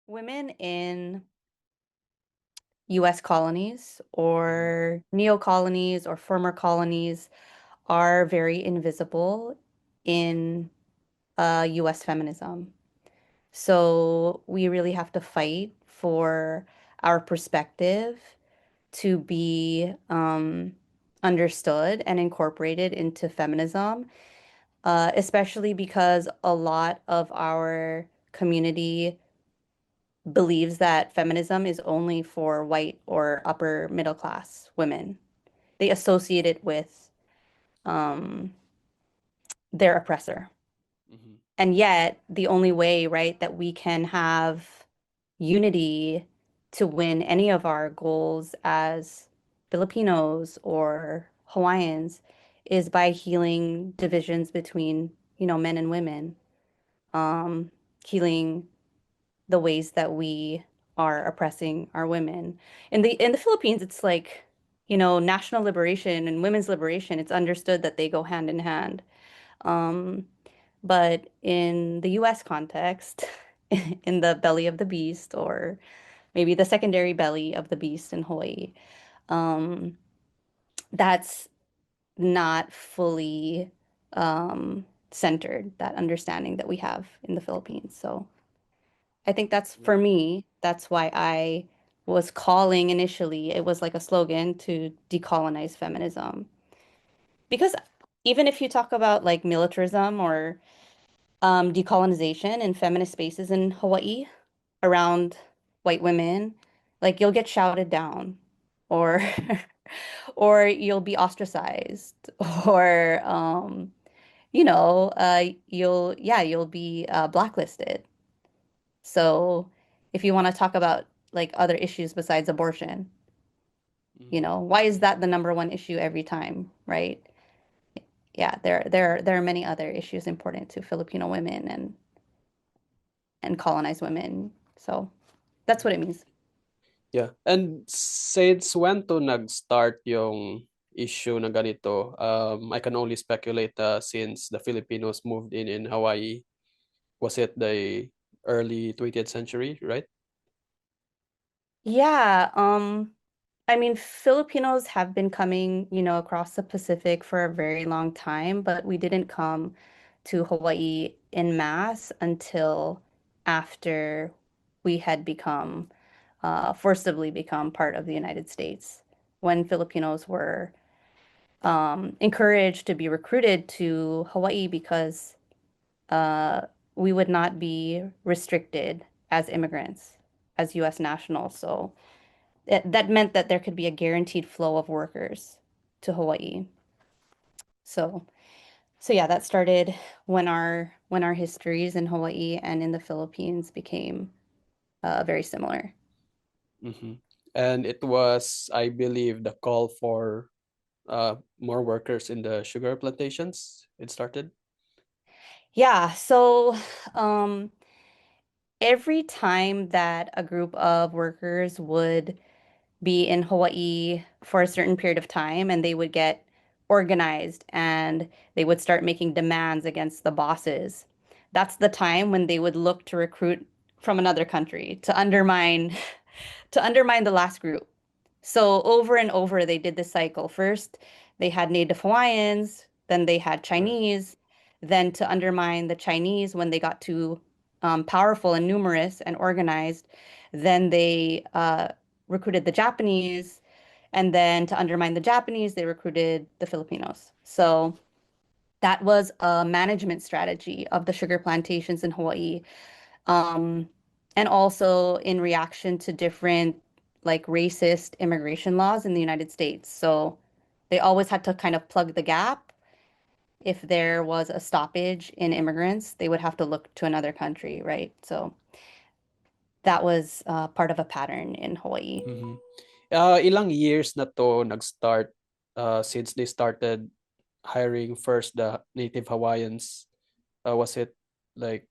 Women in US colonies Mhm. or neo-colonies or former colonies are very invisible in US feminism. So we really have to fight for our perspective to be understood and incorporated into feminism, especially because a lot of our community believes that feminism is only for white or upper middle class women. They associate it with um, their oppressor. Mhm. And yet, the only way, right, that we can have unity to win any of our goals as Filipinos or Hawaiians is by healing divisions between, men and women, um, healing the ways that we are oppressing our women. In the Philippines, it's like, national liberation and women's liberation, it's understood that they go hand in hand. Um, but in the US context, in the belly of the beast, or maybe the secondary belly of the beast in Hawaii, um, that's not fully centered, that understanding that we have in the Philippines. So I think that's Yeah. for me, that's why I was calling initially, it was like a slogan to decolonize feminism. Because even if you talk about like militarism or decolonization in feminist spaces in Hawaii around white women, like you'll get shouted down or or you'll be ostracized or you'll be blacklisted. So if you want to talk about like other issues besides abortion, Mhm. why is that the number one issue every time, right? Yeah, there are many other issues important to Filipino women and colonized women. So that's what it means. Yeah. And since when to nag-start yung issue na ganito, I can only speculate since the Filipinos moved in Hawaii. Was it the early 20th century, right? Yeah, I mean, Filipinos have been coming, across the Pacific for a very long time, but we didn't come to Hawaii in mass until after we had forcibly become part of the United States, when Filipinos were encouraged to be recruited to Hawaii because uh, we would not be restricted as immigrants, as US nationals. So that meant that there could be a guaranteed flow of workers to Hawaii. So so yeah, that started when our histories in Hawaii and in the Philippines became very similar. Mhm. And it was, I believe, the call for more workers in the sugar plantations. It started. Yeah, so um, every time that a group of workers would be in Hawaii for a certain period of time and they would get organized and they would start making demands against the bosses. That's the time when they would look to recruit from another country to undermine to undermine the last group. So over and over they did this cycle. First, they had Native Hawaiians, then they had Right. Chinese, then to undermine the Chinese when they got too powerful and numerous and organized, then they recruited the Japanese, and then to undermine the Japanese, they recruited the Filipinos. So that was a management strategy of the sugar plantations in Hawaii. Um, and also in reaction to different like racist immigration laws in the United States. So they always had to kind of plug the gap. If there was a stoppage in immigrants, they would have to look to another country, right? So that was part of a pattern in Hawaii. Mhm. Ilang years na to nag-start since they started hiring first the native Hawaiians? Was it like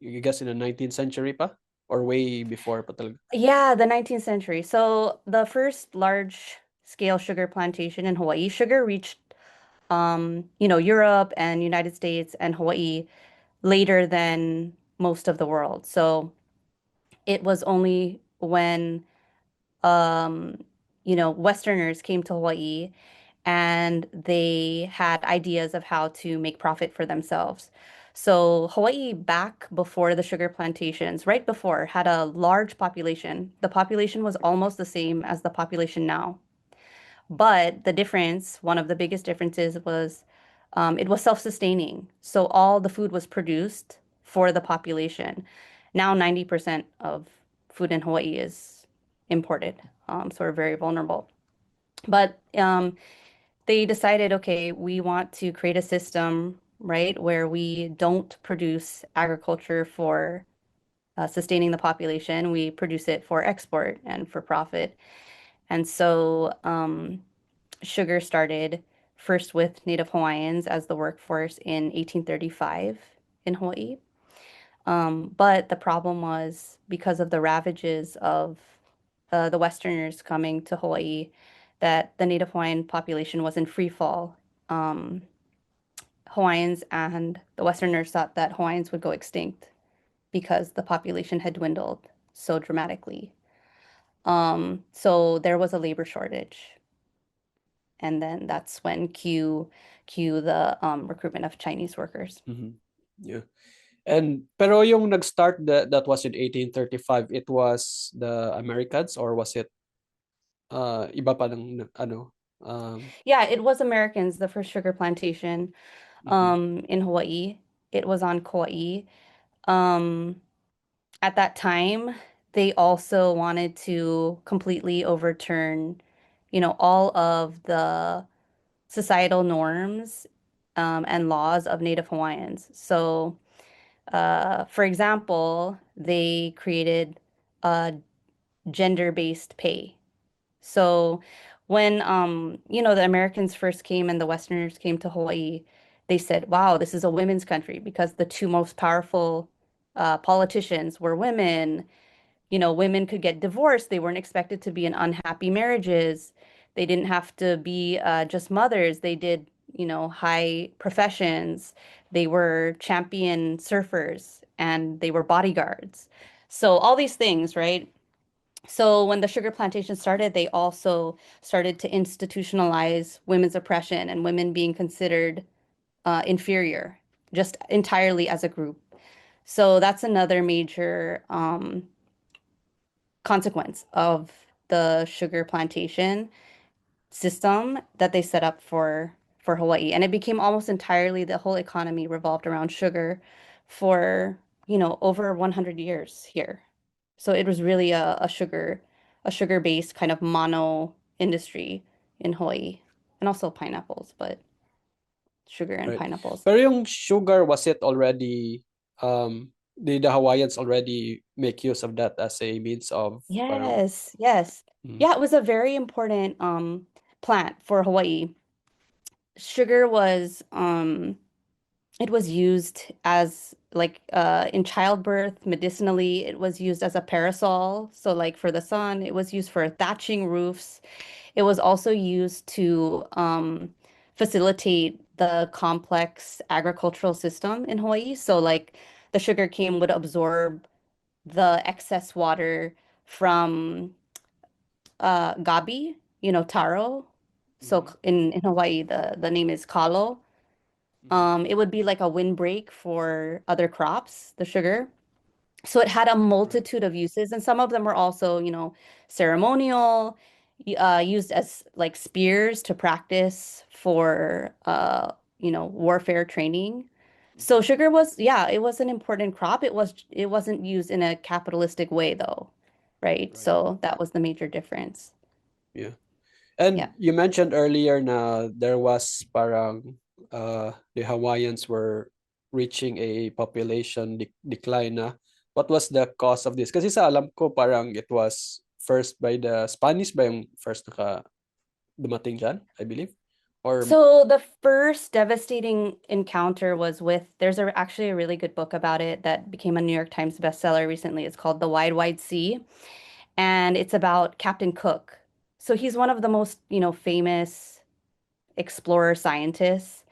you guess in the 19th century pa or way before pa talaga? Yeah, the 19th century. So the first large scale sugar plantation in Hawaii, sugar reached Europe and United States and Hawaii later than most of the world. So It was only when um, Westerners came to Hawaii and they had ideas of how to make profit for themselves. So Hawaii, back before the sugar plantations, right before, had a large population. The population was almost the same as the population now. But the difference, one of the biggest differences was it was self-sustaining. So all the food was produced for the population. Now 90% of food in Hawaii is imported. So we're very vulnerable. But they decided, okay, we want to create a system, right, where we don't produce agriculture for sustaining the population. We produce it for export and for profit. And so sugar started first with Native Hawaiians as the workforce in 1835 in Hawaii. But the problem was because of the ravages of the Westerners coming to Hawaii, that the Native Hawaiian population was in free fall. Um, Hawaiians and the Westerners thought that Hawaiians would go extinct because the population had dwindled so dramatically. So there was a labor shortage. And then that's when cue the recruitment of Chinese workers. Mhm. Yeah. And pero yung nag-start that was in 1835, it was the Americans or was it iba pa ng ano? Yeah, it was Americans, the first sugar plantation Mhm. in Hawaii. It was on Kauai. Um, at that time, they also wanted to completely overturn, all of the societal norms and laws of Native Hawaiians. So, for example, they created gender-based pay. So when the Americans first came and the Westerners came to Hawaii, they said, "Wow, this is a women's country," because the two most powerful politicians were women. Women could get divorced. They weren't expected to be in unhappy marriages. They didn't have to be just mothers. They did, high professions. They were champion surfers and they were bodyguards. So all these things, right? So when the sugar plantation started, they also started to institutionalize women's oppression and women being considered inferior, just entirely as a group. So that's another major consequence of the sugar plantation system that they set up for Hawaii. And it became almost entirely the whole economy revolved around sugar for, over 100 years here. So it was really a sugar-based kind of mono industry in Hawaii, and also pineapples, but sugar and Right. pineapples. Pero yung sugar, was it already did the Hawaiians already make use of that as a means of parang Yes, yes. mm, Yeah, it was a very important plant for Hawaii. Sugar was it was used as like in childbirth medicinally. It was used as a parasol, so like for the sun. It was used for thatching roofs. It was also used to facilitate the complex agricultural system in Hawaii. So like the sugar cane would absorb the excess water from gabi, taro. So mhm, in Hawaii, the name is kalo. mhm, It would be like a windbreak for other crops, the sugar. So it had a right, multitude of uses, and some of them were also, ceremonial, used as like spears to practice for, warfare training. So mhm, sugar was, yeah, it was an important crop. It wasn't used in a capitalistic way though, right? right. So that was the major difference. Yeah. Yeah. And you mentioned earlier na there was parang the Hawaiians were reaching a population decline na. What was the cause of this? Kasi sa alam ko parang it was first by the Spanish ba yung first dumating dyan, I believe? Or So the first devastating encounter was with, actually a really good book about it that became a New York Times bestseller recently. It's called The Wide, Wide Sea, and it's about Captain Cook. So he's one of the most, famous explorer scientists.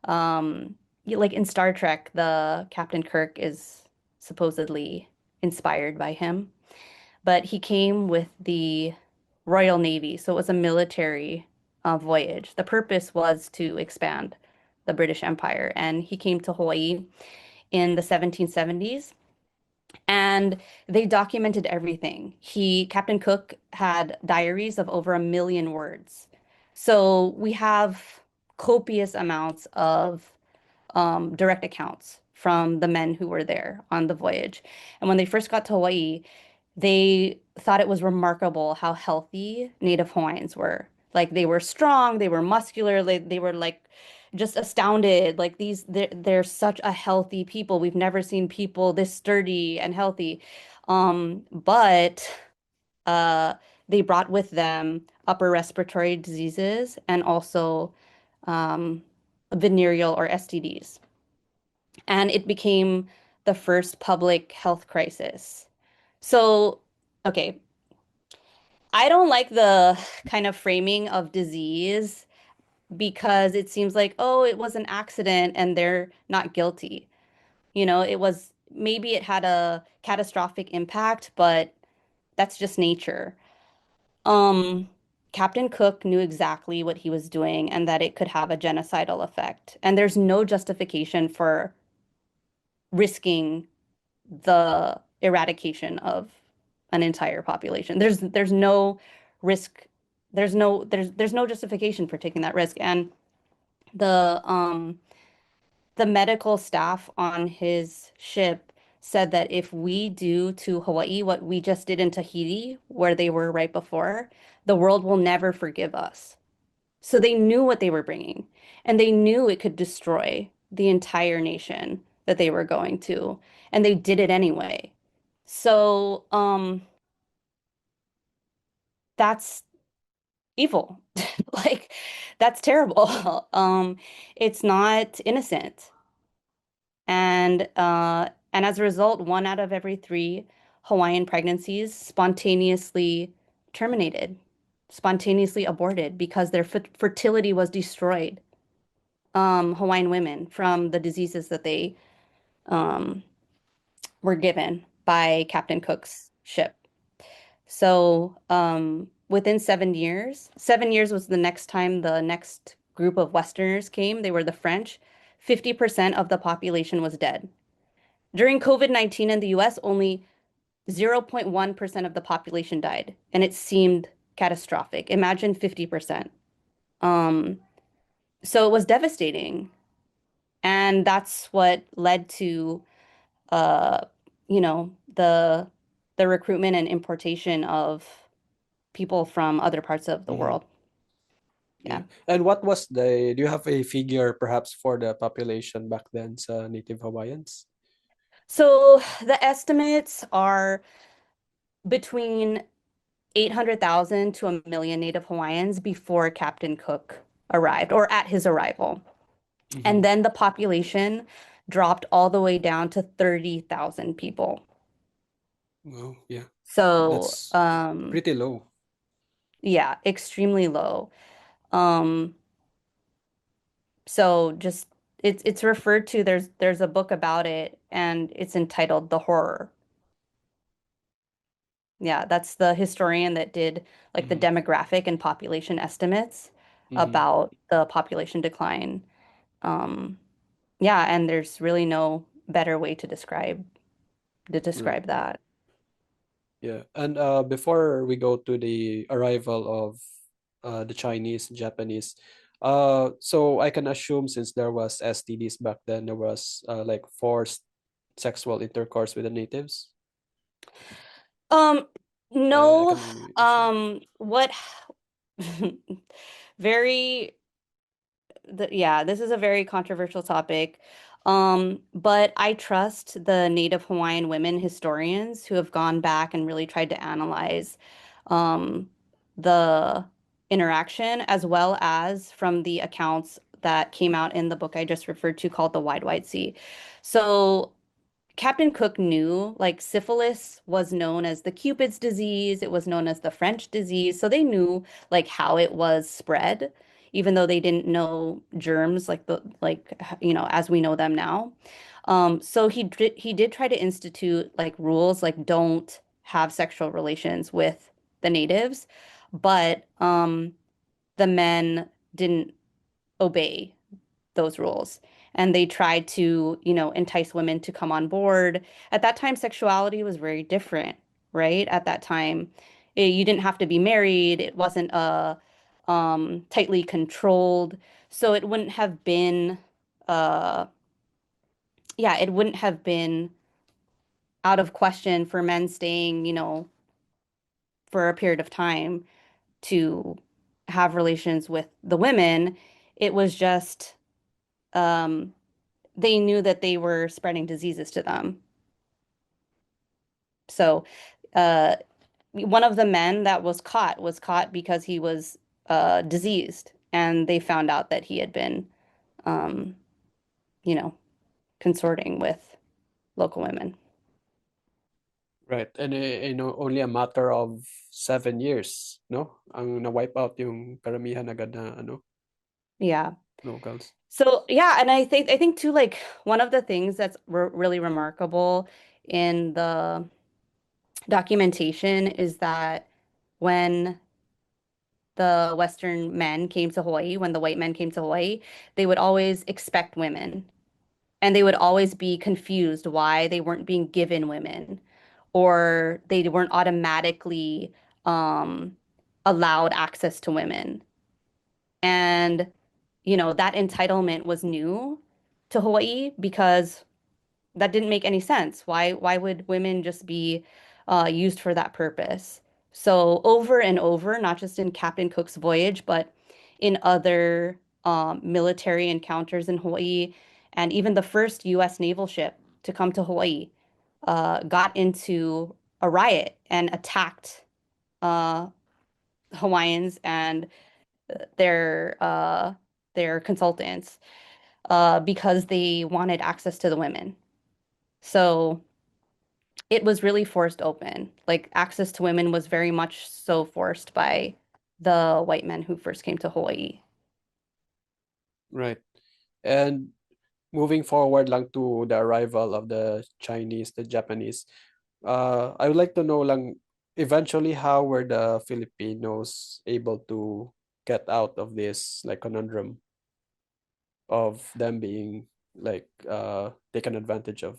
Like in Star Trek, the Captain Kirk is supposedly inspired by him. but he came with the Royal Navy, so it was a military voyage. The purpose was to expand the British Empire, and he came to Hawaii in the 1770s, and they documented everything. Captain Cook had diaries of over 1 million words. So we have copious amounts of direct accounts from the men who were there on the voyage. And when they first got to Hawaii, they thought it was remarkable how healthy Native Hawaiians were. Like they were strong, they were muscular, they were like just astounded. Like they're such a healthy people. We've never seen people this sturdy and healthy. But uh, they brought with them upper respiratory diseases and also um, venereal or STDs. And it became the first public health crisis. So, okay, I don't like the kind of framing of disease because it seems like, oh, it was an accident and they're not guilty. It was maybe it had a catastrophic impact, but that's just nature. Um, Captain Cook knew exactly what he was doing and that it could have a genocidal effect. And there's no justification for risking the eradication of an entire population. There's no risk. There's no justification for taking that risk. And the um the medical staff on his ship said that if we do to Hawaii what we just did in Tahiti, where they were right before, the world will never forgive us. So they knew what they were bringing, and they knew it could destroy the entire nation that they were going to, and they did it anyway. So, that's evil. Like, that's terrible. It's not innocent. And as a result, 1 out of every 3 Hawaiian pregnancies spontaneously terminated, spontaneously aborted because their fertility was destroyed. Hawaiian women from the diseases that they um, were given by Captain Cook's ship. So within 7 years, 7 years was the next time the next group of Westerners came. They were the French. 50% of the population was dead. During COVID-19 in the US, only 0.1% of the population died, and it seemed catastrophic. Imagine 50%. Um, so it was devastating. And that's what led to uh, you know, the recruitment and importation of people from other parts of the Mm-hmm. world. Yeah. Yeah. And what was do you have a figure perhaps for the population back then sa Native Hawaiians? So the estimates are between 800,000 to 1 million Native Hawaiians before Captain Cook arrived or at his arrival. Mm-hmm. And then the population dropped all the way down to 30,000 people. Well, yeah. So, That's pretty low. yeah, extremely low. Um, so just it's referred to, there's a book about it and it's entitled The Horror. Yeah, that's the historian that did like the Mm-hmm. demographic and population estimates Mm-hmm. about the population decline. Um, yeah, and there's really no better way to Right. describe that. Yeah. And before we go to the arrival of the Chinese, Japanese, so I can assume since there was STDs back then, there was like forced sexual intercourse with the natives. Um, I no, can only assume. what very yeah, this is a very controversial topic. But I trust the Native Hawaiian women historians who have gone back and really tried to analyze um, the interaction, as well as from the accounts that came out in the book I just referred to called The Wide White Sea. So Captain Cook knew like syphilis was known as the Cupid's disease, it was known as the French disease. So they knew like how it was spread, even though they didn't know germs as we know them now. So he did try to institute like rules like don't have sexual relations with the natives, but the men didn't obey those rules. And they tried to, entice women to come on board. At that time, sexuality was very different, right? At that time, you didn't have to be married. It wasn't tightly controlled. So it wouldn't have been, uh, yeah, it wouldn't have been out of question for men staying, for a period of time to have relations with the women. It was just, um, they knew that they were spreading diseases to them. So, uh, one of the men that was caught because he was diseased, and they found out that he had been, um, you know, consorting with local women. Right. And only a matter of 7 years, no? Ang na-wipe out yung karamihan agad na Yeah. locals. So yeah, and I think too, like one of the things that's really remarkable in the documentation is that when the Western men came to Hawaii, when the white men came to Hawaii, they would always expect women, and they would always be confused why they weren't being given women, or they weren't automatically um, allowed access to women. And, that entitlement was new to Hawaii because that didn't make any sense. Why would women just be used for that purpose? So over and over, not just in Captain Cook's voyage, but in other military encounters in Hawaii, and even the first U.S. naval ship to come to Hawaii got into a riot and attacked uh, Hawaiians and their uh, their consultants because they wanted access to the women. So it was really forced open. Like access to women was very much so forced by the white men who first came to Hawaii. Right. And moving forward lang to the arrival of the Chinese, the Japanese, I would like to know lang eventually how were the Filipinos able to get out of this like conundrum of them being like taken advantage of.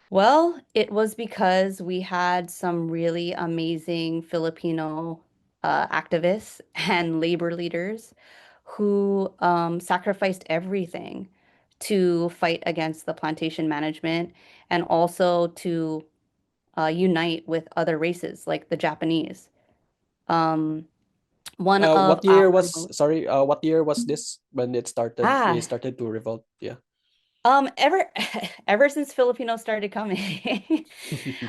Well, it was because we had some really amazing Filipino activists and labor leaders who sacrificed everything to fight against the plantation management and also to unite with other races like the Japanese. Um, one of What year our was most sorry, what year was this when it started? They ah started to revolt. Yeah. ever ever since Filipinos started coming.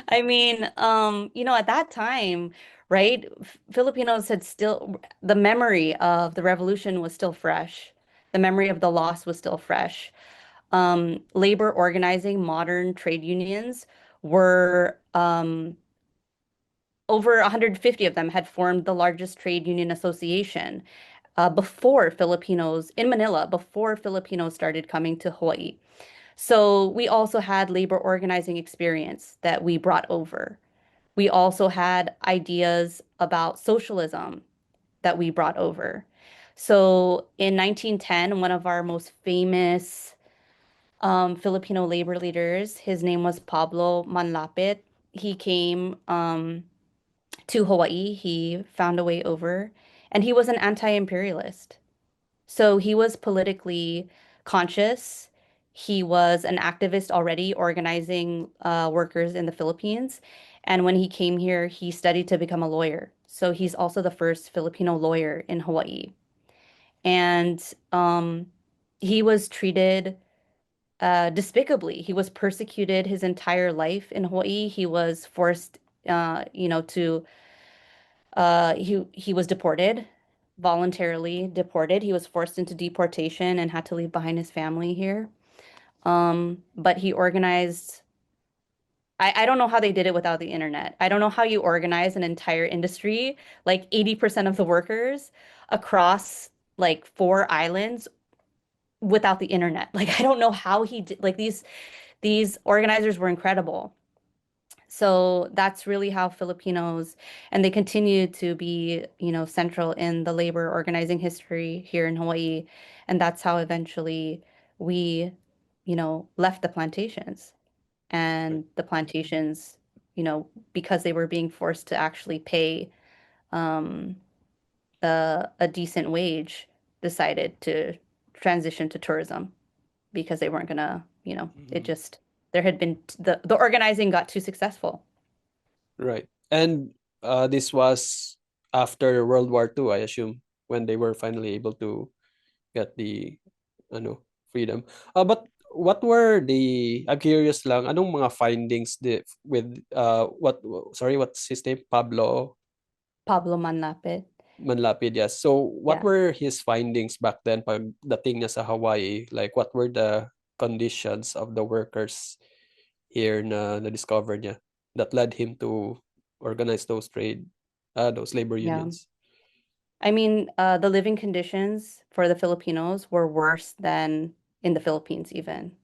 I mean, at that time, right, Filipinos had still the memory of the revolution was still fresh. The memory of the loss was still fresh. Labor organizing, modern trade unions were over 150 of them had formed the largest trade union association before Filipinos in Manila, before Filipinos started coming to Hawaii. So we also had labor organizing experience that we brought over. We also had ideas about socialism that we brought over. So in 1910, one of our most famous Filipino labor leaders, his name was Pablo Manlapit. He came to Hawaii. He found a way over, and he was an anti-imperialist. So he was politically conscious. He was an activist already organizing workers in the Philippines. And when he came here, he studied to become a lawyer. So he's also the first Filipino lawyer in Hawaii. And he was treated despicably. He was persecuted his entire life in Hawaii. He was forced, to he was deported, voluntarily deported. He was forced into deportation and had to leave behind his family here. But he organized, I don't know how they did it without the internet. I don't know how you organize an entire industry, like 80% of the workers across like 4 islands without the internet. Like I don't know how he did, like these organizers were incredible. So that's really how Filipinos, and they continue to be, central in the labor organizing history here in Hawaii. And that's how eventually we, left the plantations. Right. And the plantations, because they were being forced to actually pay um, a decent wage, decided to transition to tourism because they weren't gonna, it Mhm. just, there had been, the organizing got too successful. Right. And this was after World War II, I assume, when they were finally able to get the ano, freedom. But what were the I'm curious lang, anong mga findings with what's his name? Pablo Pablo Manlapit. Manlapid, yes. So what Yeah. were his findings back then pagdating niya sa Hawaii? Like what were the conditions of the workers here na discover niya that led him to organize those labor Yeah. unions? I mean, the living conditions for the Filipinos were worse than in the Philippines, even.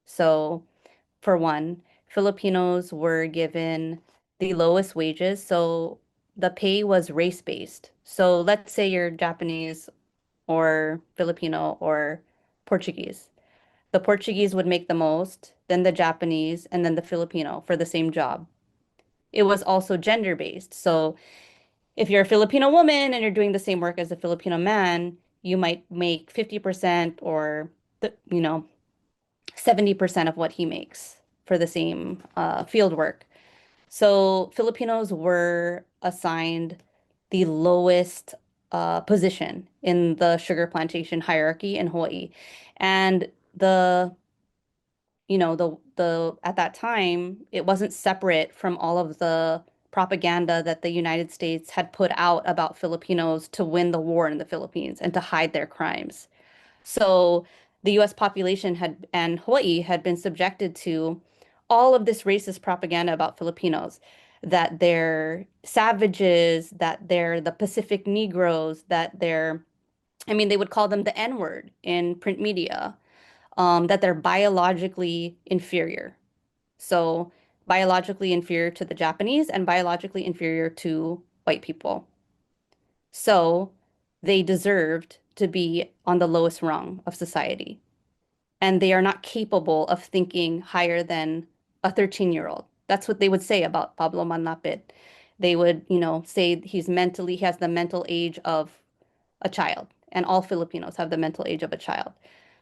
So, for one, Filipinos were given the lowest wages. So, the pay was race-based. So, let's say you're Japanese or Filipino or Portuguese. The Portuguese would make the most, then the Japanese, and then the Filipino for the same job. It was also gender-based. So, if you're a Filipino woman and you're doing the same work as a Filipino man, you might make 50% or, 70% of what he makes for the same field work. So Filipinos were assigned the lowest position in the sugar plantation hierarchy in Hawaii. And the the at that time, it wasn't separate from all of the propaganda that the United States had put out about Filipinos to win the war in the Philippines and to hide their crimes. So the US population had and Hawaii had been subjected to all of this racist propaganda about Filipinos, that they're savages, that they're the Pacific Negroes, I mean, they would call them the N-word in print media, that they're biologically inferior. So, biologically inferior to the Japanese and biologically inferior to white people. So, they deserved to be on the lowest rung of society. And they are not capable of thinking higher than a 13-year-old. That's what they would say about Pablo Manlapit. They would, say he has the mental age of a child, and all Filipinos have the mental age of a child.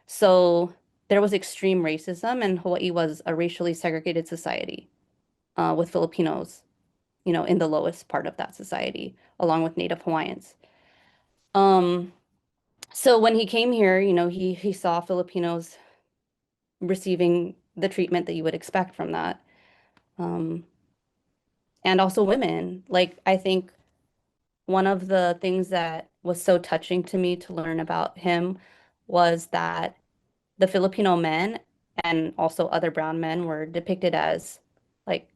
So there was extreme racism, and Hawaii was a racially segregated society with Filipinos, in the lowest part of that society, along with Native Hawaiians. Um, so when he came here, he saw Filipinos receiving the treatment that you would expect from that. Um, and also women. Like, I think one of the things that was so touching to me to learn about him was that the Filipino men and also other brown men were depicted as like,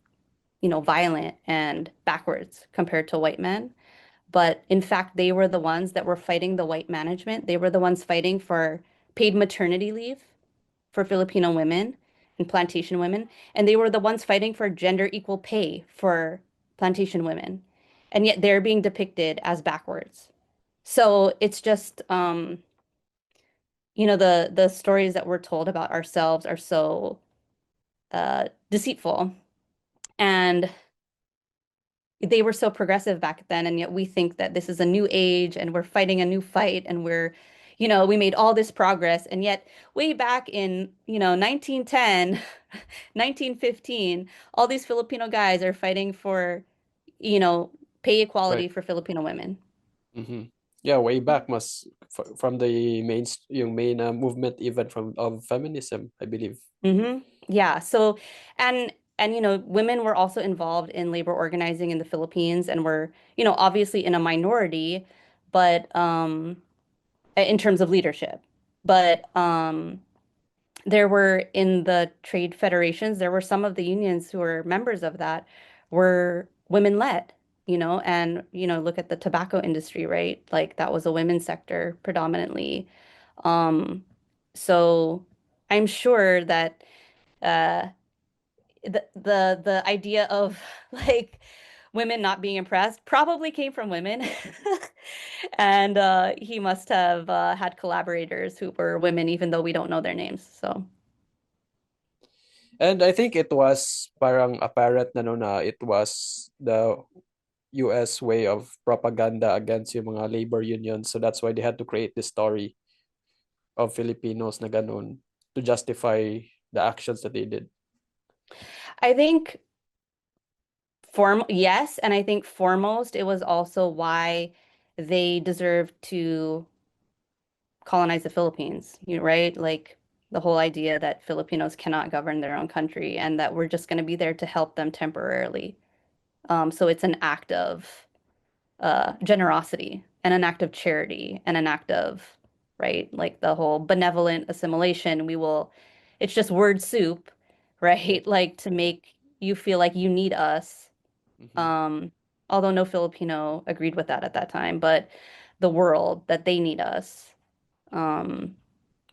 violent and backwards compared to white men. But in fact, they were the ones that were fighting the white management. They were the ones fighting for paid maternity leave for Filipino women and plantation women. And they were the ones fighting for gender equal pay for plantation women. And yet they're being depicted as backwards. So it's just, the stories that we're told about ourselves are so deceitful. And they were so progressive back then, and yet we think that this is a new age and we're fighting a new fight and we made all this progress. And yet way back in, 1910, 1915, all these Filipino guys are fighting for, you know, pay equality Right. for Filipino women. Mm-hmm. Yeah, way back from the yung main movement even from of feminism, I believe. Yeah. So, and women were also involved in labor organizing in the Philippines and were, obviously in a minority, but in terms of leadership. But there were in the trade federations, there were some of the unions who were members of that were women led, and look at the tobacco industry, right? Like that was a women's sector predominantly. Um, so I'm sure that uh the idea of like women not being impressed probably came from women. And he must have had collaborators who were women, even though we don't know their names. So, And I think it was parang apparent na no na it was the US way of propaganda against yung mga labor unions. So that's why they had to create this story of Filipinos na ganun to justify the actions that they did. I think yes, and I think foremost, it was also why they deserved to colonize the Philippines, right? Like the whole idea that Filipinos cannot govern their own country and that we're just going to be there to help them temporarily. So it's an act of generosity and an act of charity and an act of, right? Like the whole benevolent assimilation. It's just word soup, Yeah. right? Like to make you feel like you need us. Mm-hmm. Um, Although no Filipino agreed with that at that time, but the world that they need us. Um,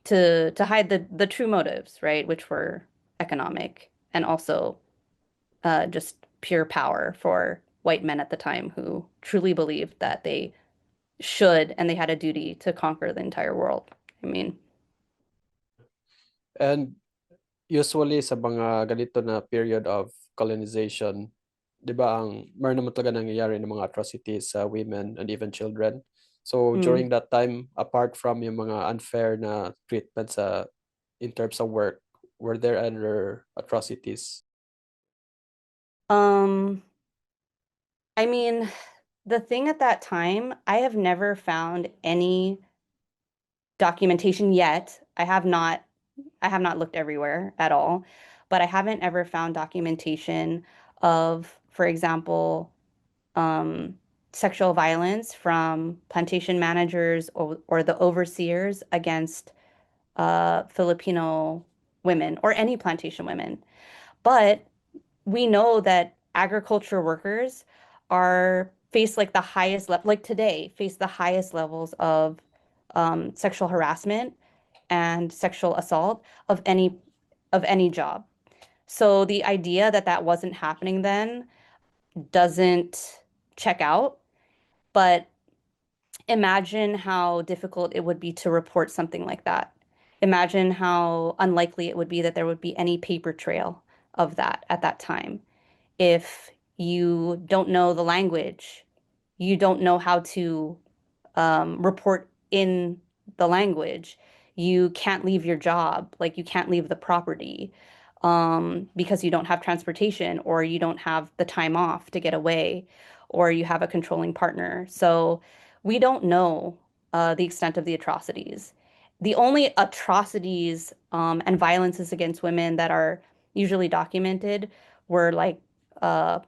to hide the true motives, right, which were economic and also just pure power for white men at the time who truly believed that they should and they had a duty to conquer the entire world. I mean, And usually sa mga ganito na period of colonization, 'di ba ang meron naman talaga nangyayari ng mga atrocities sa women and even children. So mm, during that time, apart from yung mga unfair na treatment sa in terms of work, were there other atrocities? um, I mean, the thing at that time, I have never found any documentation yet. I have not looked everywhere at all, but I haven't ever found documentation of, for example, um, sexual violence from plantation managers or the overseers against Filipino women or any plantation women. But we know that agriculture workers are face like the highest level, like today, face the highest levels of sexual harassment and sexual assault of any job. So the idea that that wasn't happening then doesn't check out. But imagine how difficult it would be to report something like that. Imagine how unlikely it would be that there would be any paper trail of that at that time. If you don't know the language, you don't know how to report in the language. You can't leave your job, like you can't leave the property because you don't have transportation or you don't have the time off to get away or you have a controlling partner. So we don't know the extent of the atrocities. The only atrocities and violences against women that are usually documented were like, uh,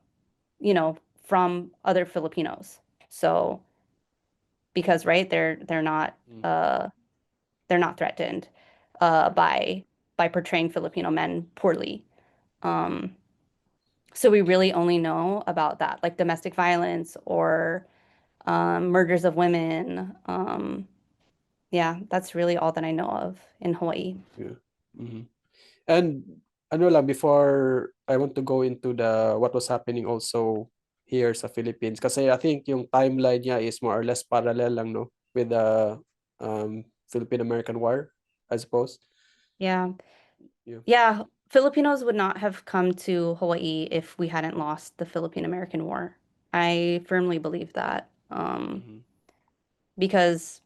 from other Filipinos. So because right Mm, uh they're not threatened by portraying Filipino men poorly. Um so we really only know about that, like domestic violence or murders of women. Yeah, that's really all that I know of in Hawaii. yeah. Mhm. And ano lang before I want to go into the what was happening also here sa Philippines kasi I think yung timeline niya is more or less parallel lang no with the Philippine-American War, I suppose. Yeah. Yeah. Yeah, Filipinos would not have come to Hawaii if we hadn't lost the Philippine-American War. I firmly believe that. Mm-hmm. Because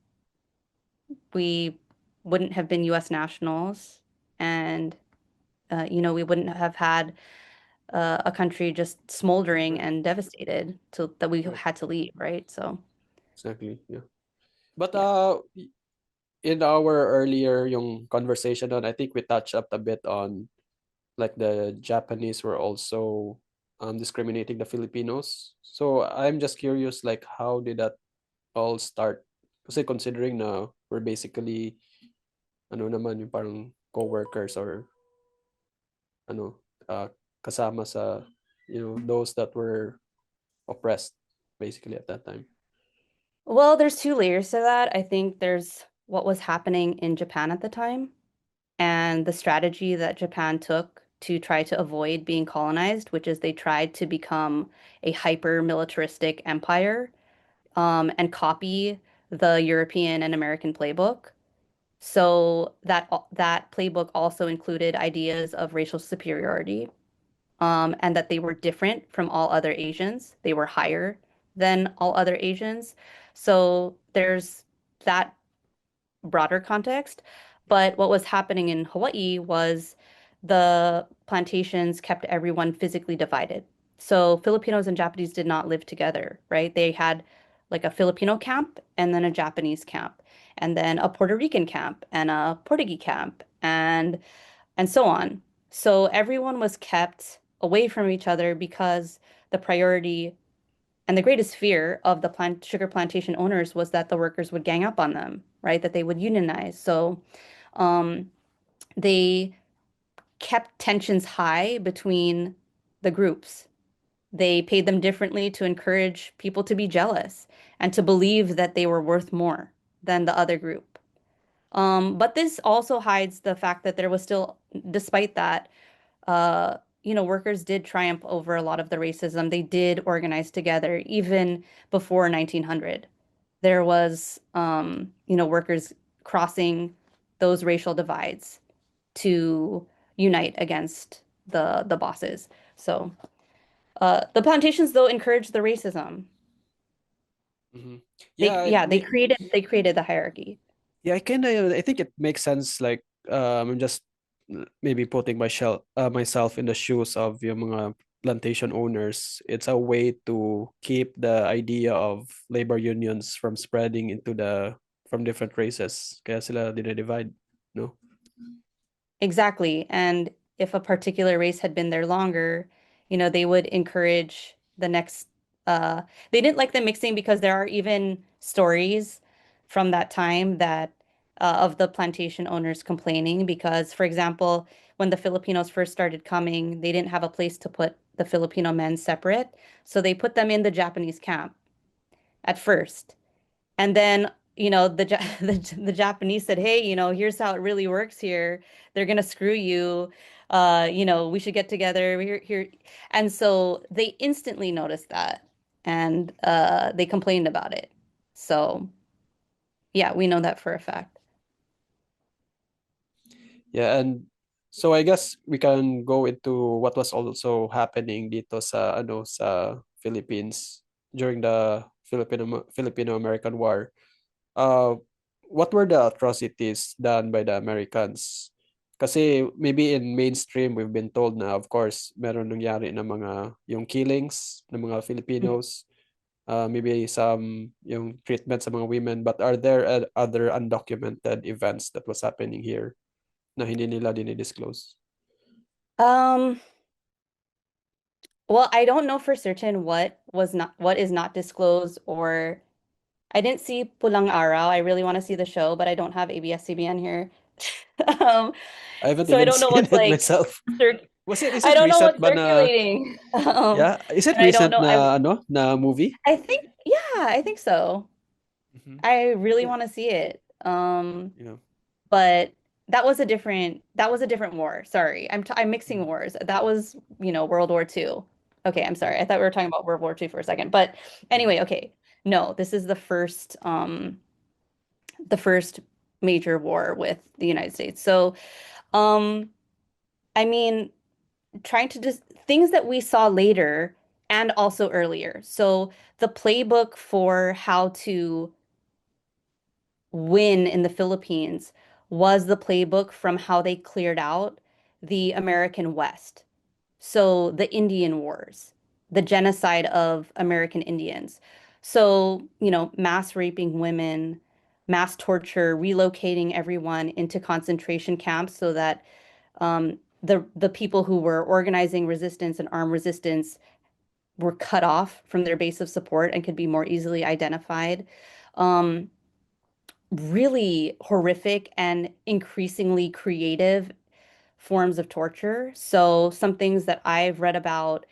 we wouldn't have been US nationals and we wouldn't have had a country just smoldering Yeah. and devastated to that we Right. had to leave, right? So, Exactly. Yeah. But yeah. in our earlier yung conversation on I think we touched up a bit on like the Japanese were also discriminating the Filipinos. So I'm just curious like how did that all start? Kasi considering na we're basically ano naman yung parang co-workers or ano kasama sa those that were oppressed basically at that time. Well, there's two layers to that. I think there's what was happening in Japan at the time and the strategy that Japan took to try to avoid being colonized, which is they tried to become a hyper militaristic empire, and copy the European and American playbook. So that playbook also included ideas of racial superiority, and that they were different from all other Asians. They were higher than all other Asians. So there's that broader context. But what was happening in Hawaii was the plantations kept everyone physically divided. So Filipinos and Japanese did not live together, right? They had like a Filipino camp and then a Japanese camp, and then a Puerto Rican camp and a Portuguese camp, and so on. So everyone was kept away from each other because the priority and the greatest fear of the sugar plantation owners was that the workers would gang up on them, right? That they would unionize. So um, they kept tensions high between the groups. They paid them differently to encourage people to be jealous and to believe that they were worth more than the other group. But this also hides the fact that there was still, despite that, workers did triumph over a lot of the racism. They did organize together even before 1900. There was, workers crossing those racial divides to unite against the bosses. So the plantations, though, encouraged the racism. Mhm. They, Yeah, yeah, they created the hierarchy. yeah, I think it makes sense. Like, I'm just maybe putting myself in the shoes of yung mga plantation owners. It's a way to keep the idea of labor unions from spreading into the from different races. Kaya sila dinedivide, no? Exactly. And if a particular race had been there longer, they would encourage the next uh they didn't like the mixing because there are even stories from that time that of the plantation owners complaining because, for example, when the Filipinos first started coming, they didn't have a place to put the Filipino men separate, so they put them in the Japanese camp at first. And then, the Japanese said, "Hey, here's how it really works here. They're gonna screw you. We should get together here." And so they instantly noticed that, and they complained about it. So yeah, we know that for a fact. Yeah, and so I guess we can go into what was also happening dito sa Philippines during the Filipino-American War. Uh, what were the atrocities done by the Americans? Kasi maybe in mainstream, we've been told na, of course, meron nangyari na yung killings ng mga Filipinos, maybe some yung treatment sa mga women, but are there other undocumented events that was happening here na hindi nila dinidisclose? Um, well, I don't know for certain what is not disclosed, or I didn't see Pulang Araw. I really want to see the show, but I don't have ABS-CBN here. Um, I haven't so I even don't know seen what's it like myself. cir Is I it don't know recent what's ba na, circulating. yeah, is it And I don't recent know. I na na movie? I think, yeah, I think so. Mhm. I really Yeah, want to see it. yeah. But that was a different war. Sorry. I'm mixing Mhm. wars. That was, World War II. Okay, I'm Yeah. sorry. I thought we were talking about World War II for a second. But Yeah. anyway, okay. No, this is the first major war with the United States. So, um, I mean, trying to just things that we saw later and also earlier. So the playbook for how to win in the Philippines was the playbook from how they cleared out the American West. So the Indian Wars, the genocide of American Indians. So, mass raping women, mass torture, relocating everyone into concentration camps so that the people who were organizing resistance and armed resistance were cut off from their base of support and could be more easily identified. Um, Really horrific and increasingly creative forms of torture. So some things that I've read about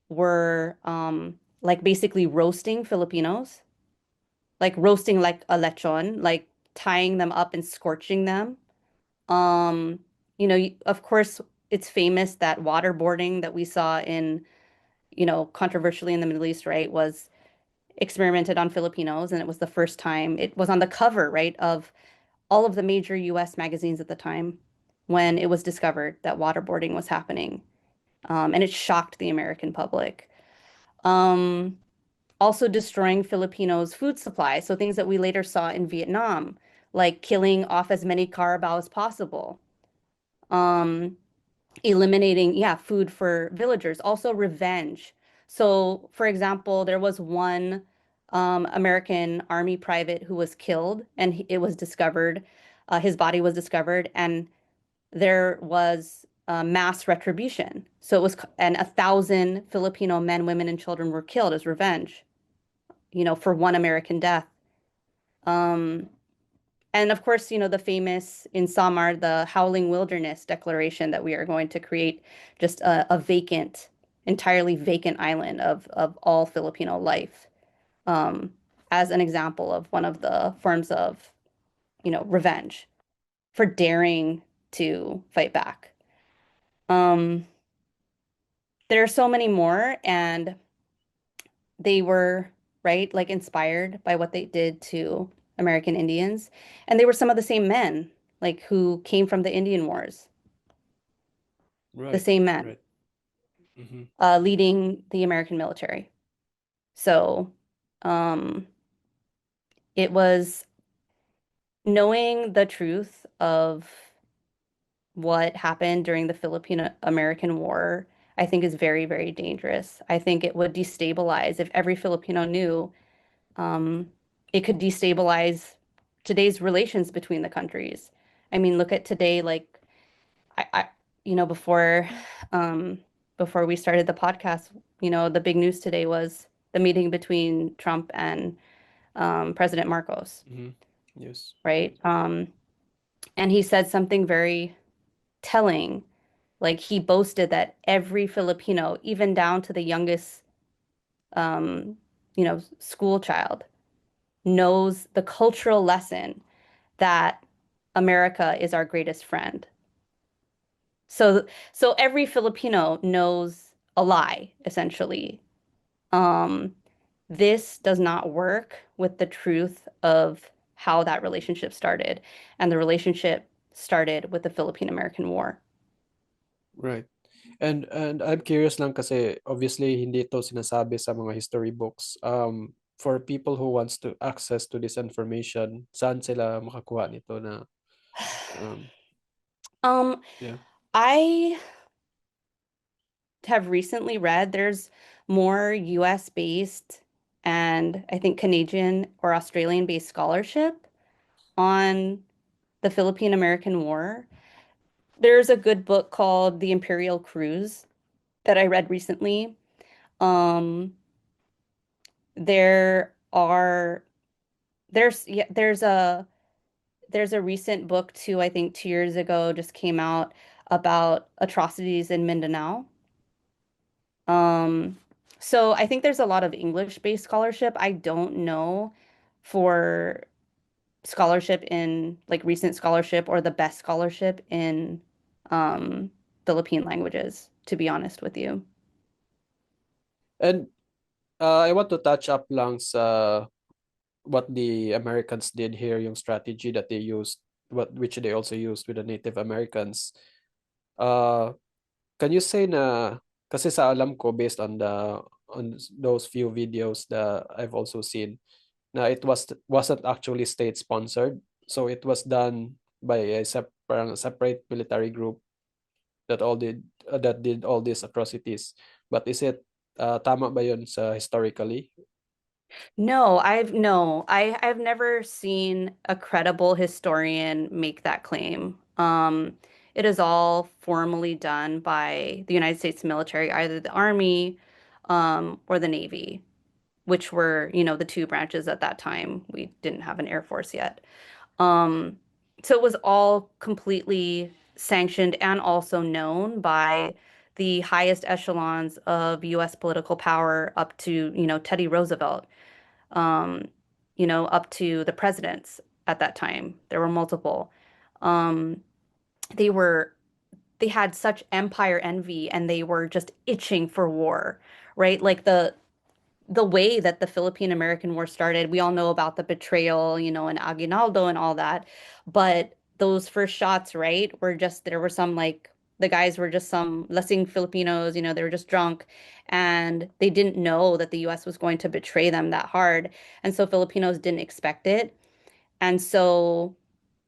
were like basically roasting Filipinos, like roasting like a lechon, like tying them up and scorching them. Um, of course, it's famous that waterboarding that we saw in, controversially in the Middle East, right, was experimented on Filipinos, and it was the first time it was on the cover, right, of all of the major US magazines at the time when it was discovered that waterboarding was happening. And it shocked the American public. Um, Also destroying Filipinos' food supply. So things that we later saw in Vietnam, like killing off as many Carabao as possible. Um, Eliminating, yeah, food for villagers. Also revenge. So, for example, there was one American Army private who was killed, and it was discovered, his body was discovered, and there was mass retribution. So it was, and 1,000 Filipino men, women, and children were killed as revenge, for one American death. Um, and of course, the famous in Samar, the Howling Wilderness Declaration that we are going to create just a vacant, entirely vacant island of all Filipino life, um, as an example of one of the forms of, revenge for daring to fight back. Um, there are so many more, and they were, right, like inspired by what they did to American Indians. And they were some of the same men, like who came from the Indian Wars, the Right, same men, right. Mm-hmm. leading the American military. So, um, it was knowing the truth of what happened during the Philippine-American War, I think is very, very dangerous. I think it would destabilize if every Filipino knew. Um, it could destabilize today's relations between the countries. I mean, look at today, like I before before we started the podcast, the big news today was the meeting between Trump and President Marcos, Mm-hmm. Yes. right? And he said something very telling. Like he boasted that every Filipino, even down to the youngest, school child, knows the cultural lesson that America is our greatest friend. So every Filipino knows a lie, essentially. Um, this does not work with the truth of how that relationship started. And the relationship started with the Philippine-American War. Right. And I'm curious lang kasi obviously hindi ito sinasabi sa mga history books. For people who wants to access to this information, saan sila makakuha nito na um Um, yeah. I have recently read there's more US based and I think Canadian or Australian based scholarship on the Philippine American War. There's a good book called The Imperial Cruise that I read recently. Um, there are there's a recent book too, I think 2 years ago just came out about atrocities in Mindanao. Um, so I think there's a lot of English-based scholarship. I don't know for scholarship in like recent scholarship or the best scholarship in um, Philippine languages, to be honest with you. And I want to touch up lang sa what the Americans did here, yung strategy that they used, which they also used with the Native Americans. Uh, can you say na kasi sa alam ko based on those few videos that I've also seen na it wasn't actually state sponsored. So it was done by parang a separate military group that did all these atrocities. But is it tama ba yun sa historically? No, I've never seen a credible historian make that claim. It is all formally done by the United States military, either the Army, or the Navy, which were, the two branches at that time. We didn't have an Air Force yet. Um, so it was all completely sanctioned and also known by the highest echelons of US political power up to, Teddy Roosevelt, um, up to the presidents at that time. There were multiple. Um, they were they had such empire envy and they were just itching for war, right? Like the way that the Philippine-American War started, we all know about the betrayal, and Aguinaldo and all that. But those first shots, right, were just there were some like the guys were just some lasing Filipinos, they were just drunk and they didn't know that the US was going to betray them that hard. And so Filipinos didn't expect it. And so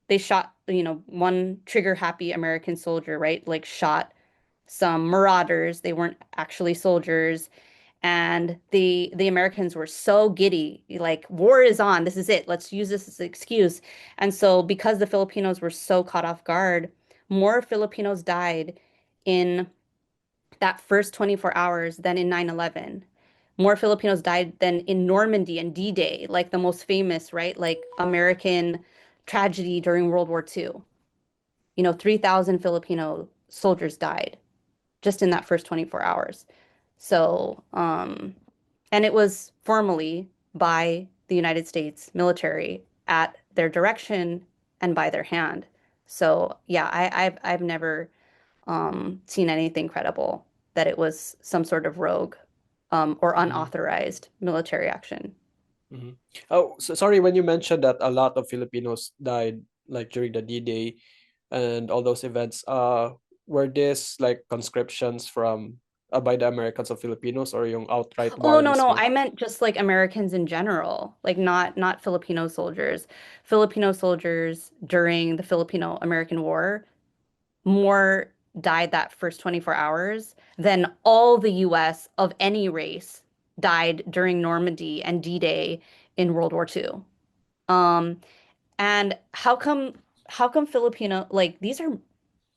they shot, one trigger happy American soldier, right? Like shot some marauders. They weren't actually soldiers. And the Americans were so giddy, like war is on. This is it. Let's use this as an excuse. And so because the Filipinos were so caught off guard, more Filipinos died in that first 24 hours than in 9/11. More Filipinos died than in Normandy and D-Day, like the most famous, right? Like American tragedy during World War II. 3,000 Filipino soldiers died just in that first 24 hours. So, and it was formally by the United States military at their direction and by their hand. So, yeah, I've never seen anything credible that it was some sort of rogue or Mhm. unauthorized military action. Mhm. Oh, so sorry when you mentioned that a lot of Filipinos died like during the D-Day and all those events. Were this like conscriptions from by the Americans of Filipinos or yung outright Oh, war no, no, mismo? I meant just like Americans in general, like not Filipino soldiers. Filipino soldiers during the Filipino-American War more died that first 24 hours than all the US of any race died during Normandy and D-Day in World War II. Um, and how come Filipino like these are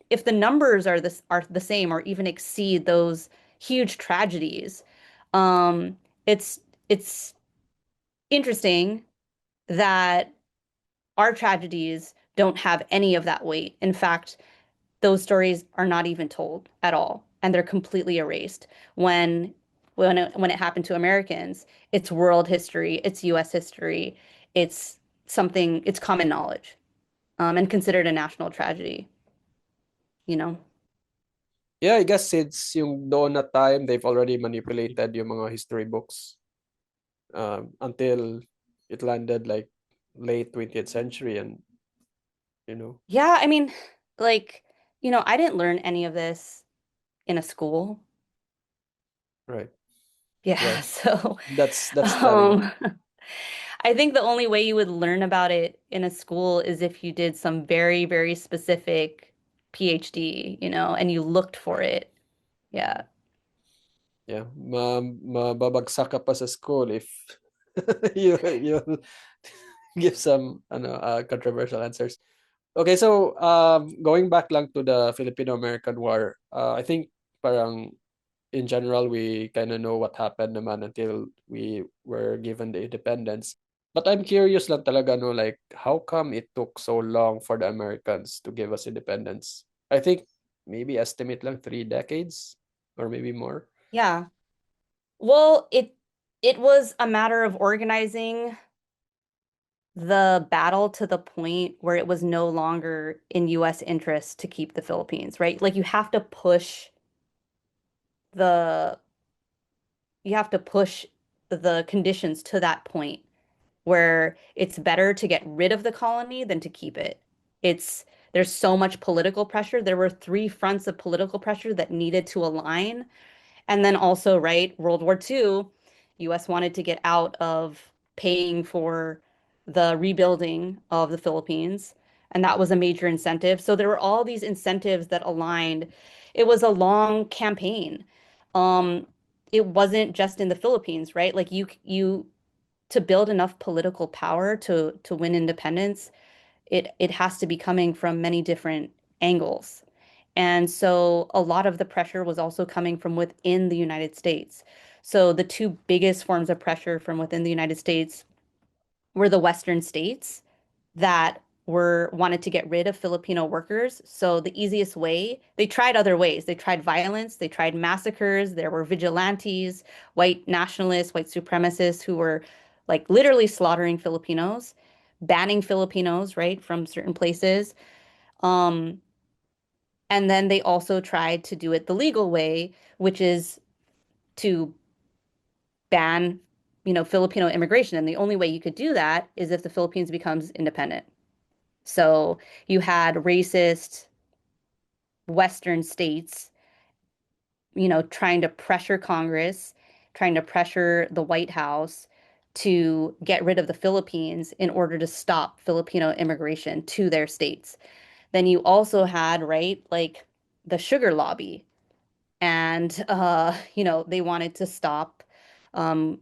if the numbers are the same or even exceed those huge tragedies, um, it's interesting that our tragedies don't have any of that weight. In fact, those stories are not even told at all, and they're completely erased. When it happened to Americans, it's world history, it's U.S. history, it's it's common knowledge, and considered a national tragedy, you know? Yeah, I guess since yung doon na time, they've already manipulated yung mga history books until it landed like late 20th century and you know, Yeah, I mean, like, I didn't learn any of this in a school. right. Yeah, Well, so that's telling. um I think the only way you would learn about it in a school is if you did some very, very specific PhD, and you looked for it. Yeah. Yeah, mababagsak ka pa sa school if you give some controversial answers. Okay, so going back lang to the Filipino-American War, I think parang in general we kind of know what happened naman until we were given the independence. But I'm curious lang talaga no like how come it took so long for the Americans to give us independence? I think maybe estimate lang 3 decades or maybe more. Yeah. Well, it was a matter of organizing the battle to the point where it was no longer in US interest to keep the Philippines, right? Like the you have to push the conditions to that point where it's better to get rid of the colony than to keep it. It's there's so much political pressure. There were three fronts of political pressure that needed to align. And then also, right, World War II, US wanted to get out of paying for the rebuilding of the Philippines, and that was a major incentive. So there were all these incentives that aligned. It was a long campaign. Um, it wasn't just in the Philippines, right? Like you to build enough political power to win independence, it has to be coming from many different angles. And so a lot of the pressure was also coming from within the United States. So the two biggest forms of pressure from within the United States were the Western states that were wanted to get rid of Filipino workers. So the easiest way, they tried other ways. They tried violence, they tried massacres, there were vigilantes, white nationalists, white supremacists who were like literally slaughtering Filipinos, banning Filipinos, right, from certain places. Um, And then they also tried to do it the legal way, which is to ban, Filipino immigration. And the only way you could do that is if the Philippines becomes independent. So you had racist Western states, trying to pressure Congress, trying to pressure the White House to get rid of the Philippines in order to stop Filipino immigration to their states. Then you also had, right, like the sugar lobby, and they wanted to stop um,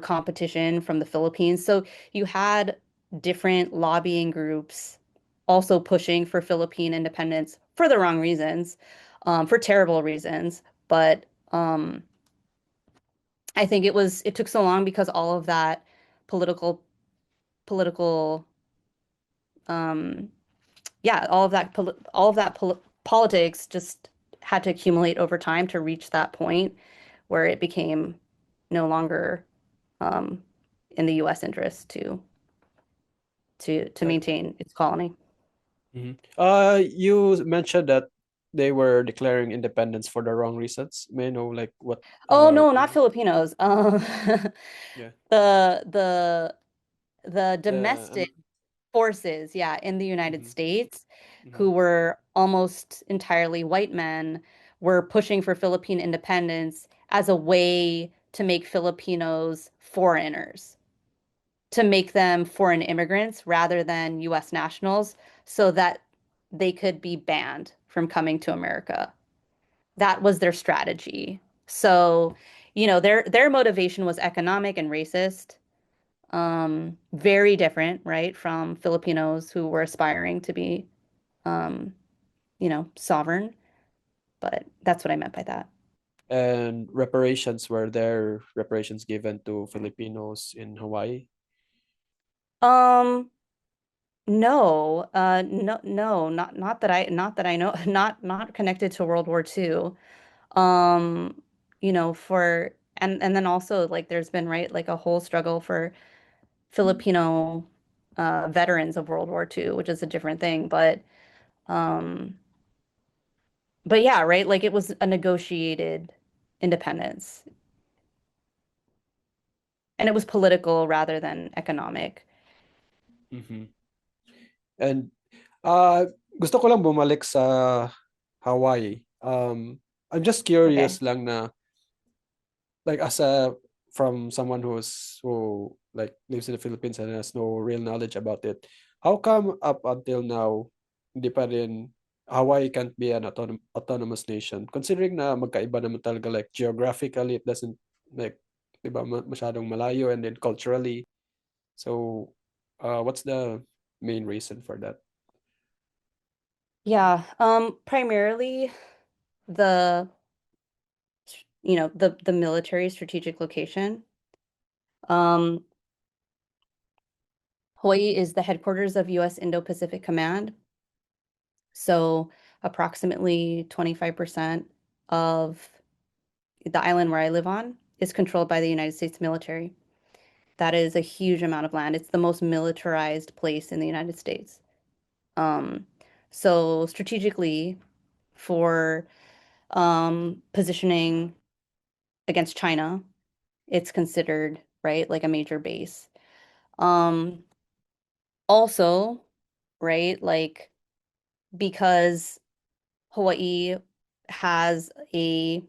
competition from the Philippines. So you had different lobbying groups also pushing for Philippine independence for the wrong reasons, for terrible reasons. But I think it took so long because all of that political um, yeah, all of that politics just had to accumulate over time to reach that point where it became no longer um, in the U.S. interest to Right. maintain its colony. You mentioned that they were declaring independence for the wrong reasons. May I know like what Oh no, not really? Filipinos. Yeah. The the the The domestic forces, yeah, in the United mm-hmm, States, mm-hmm. who were almost entirely white men, were pushing for Philippine independence as a way to make Filipinos foreigners, to make them foreign immigrants rather than US nationals, so that they could be banned from coming to America. That was their strategy. So, their motivation was economic and racist. Very different, right, from Filipinos who were aspiring to be, um, sovereign. But that's what I meant by that. And reparations, were there reparations given to Filipinos in Hawaii? Um, no, no, not that I know, not connected to World War II. Um, and then also like there's been, right, like a whole struggle for Filipino veterans of World War II, which is a different thing. Um, but yeah, right, like it was a negotiated independence, and it was political rather than economic. Mm-hmm. And uh, gusto ko lang bumalik sa Hawaii. I'm just Okay. curious lang na like as a from someone who like lives in the Philippines and has no real knowledge about it. How come up until now hindi pa rin Hawaii can't be an autonomous nation considering na magkaiba naman talaga like geographically it doesn't like 'di ba masyadong malayo and then culturally. So what's the main reason for that? Yeah, primarily the the military strategic location. Um, Hawaii is the headquarters of U.S. Indo-Pacific Command, so approximately 25% of the island where I live on is controlled by the United States military. That is a huge amount of land. It's the most militarized place in the United States. Um, so strategically, for positioning against China, it's considered, right, like a major base. Um, Also, right, like because Hawaii has a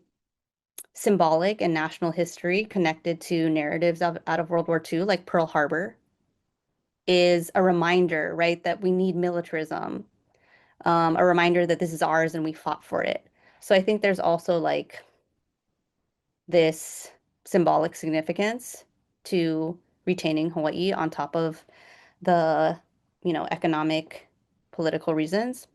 symbolic and national history connected to narratives out of World War II, like Pearl Harbor, is a reminder, right, that we need militarism, a reminder that this is ours and we fought for it. So I think there's also like this symbolic significance to retaining Hawaii on top of the, economic, political reasons.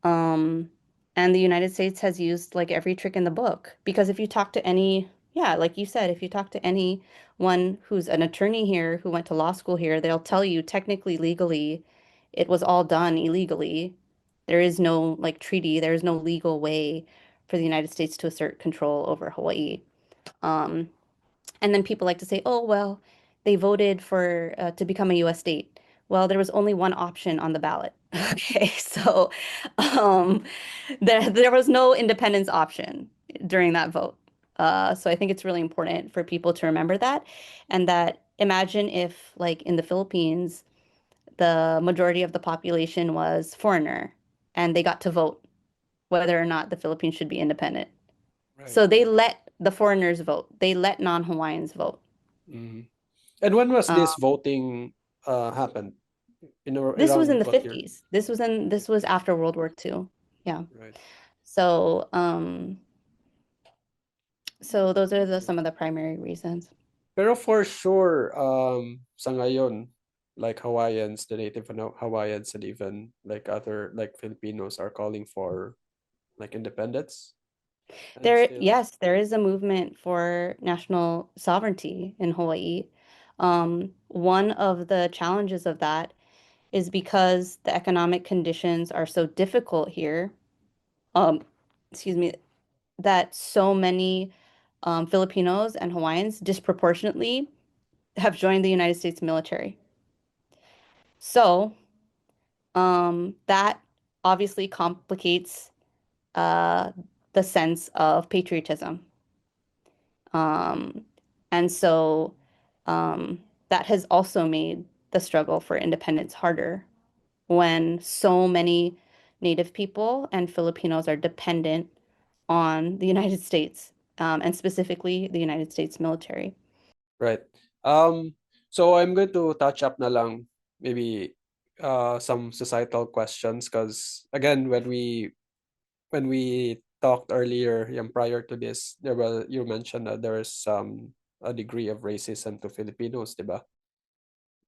Um, and the United States has used like every trick in the book because if you talk to any, yeah, like you said, if you talk to anyone who's an attorney here who went to law school here, they'll tell you technically, legally, it was all done illegally. There is no like treaty, there is no legal way for the United States to assert control over Hawaii. Um, and then people like to say, oh, well, they voted for to become a US state. Well, there was only one option on the ballot. Okay, so um, there was no independence option during that vote. So I think it's really important for people to remember that, and that imagine if, like in the Philippines, the majority of the population was foreigner, and they got to vote whether or not the Philippines should be independent. Right. So they let the foreigners vote. They let non-Hawaiians vote. Mhm. And when was Uh, this voting happened? this was in Around the what year? 50s. This was after World War II. Yeah. Right. So so those are some of the primary reasons. Pero for sure, sa ngayon, like Hawaiians, the native Hawaiians, and even like other like Filipinos are calling for like independence and There, still. yes, there is a movement for national sovereignty in Hawaii. One of the challenges of that is because the economic conditions are so difficult here, um, excuse me, that so many Filipinos and Hawaiians disproportionately have joined the United States military. So, that obviously complicates uh, the sense of patriotism. Um, and so um, that has also made the struggle for independence harder when so many Native people and Filipinos are dependent on the United States, and specifically the United States military. Right. Um, so I'm going to touch up na lang maybe some societal questions because again when we talked earlier prior to this there were you mentioned that there is a degree of racism to Filipinos, 'di ba?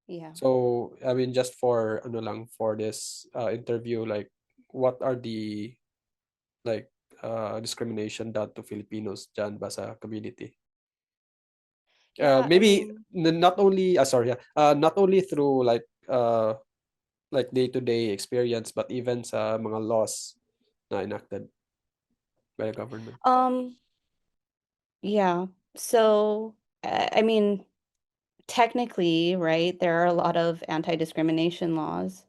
Yeah. So I mean just for ano lang for this interview like what are the like discrimination done to Filipinos dyan ba sa community? Yeah, I Maybe mean, not only sorry not only through like day-to-day experience but even sa mga laws na enacted by the government. um, yeah. So, I mean, technically, right, there are a lot of anti-discrimination laws,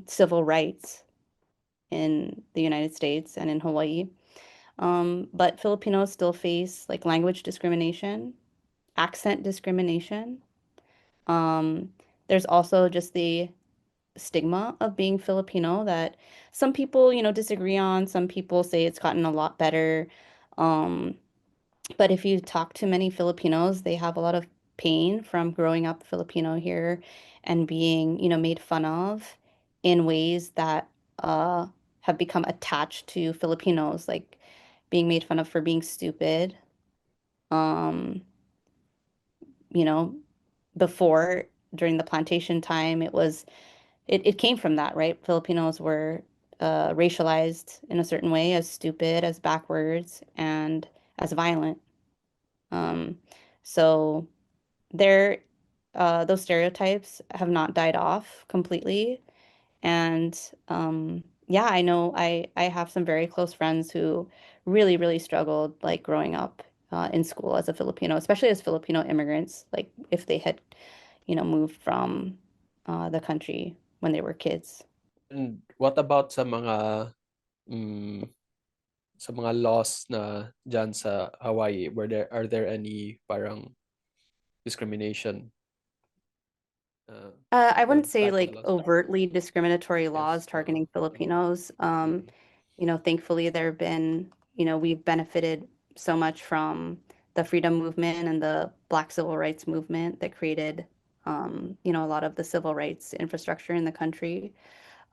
civil rights in the United States and in Hawaii. But Filipinos still face like language discrimination, accent discrimination. Um, there's also just the stigma of being Filipino that some people, disagree on. Some people say it's gotten a lot better. Um, but if you talk to many Filipinos, they have a lot of pain from growing up Filipino here and being, made fun of in ways that have become attached to Filipinos, like being made fun of for being stupid. Um, you know, before during the plantation time, it came from that, right? Filipinos were racialized in a certain way as stupid, as backwards, and as violent. Um, so there, those stereotypes have not died off completely. And yeah, I know I have some very close friends who really, really struggled like growing up in school as a Filipino, especially as Filipino immigrants, like if they had, moved from the country when they were kids. And what about mm, sa mga laws na dyan sa Hawaii? Are there any parang discrimination I wouldn't say type of like laws? overtly discriminatory laws Yes. targeting Filipinos. Mm, Thankfully there have been, we've benefited so much from the freedom movement and the Black civil rights movement that created, a lot of the civil rights infrastructure in the country.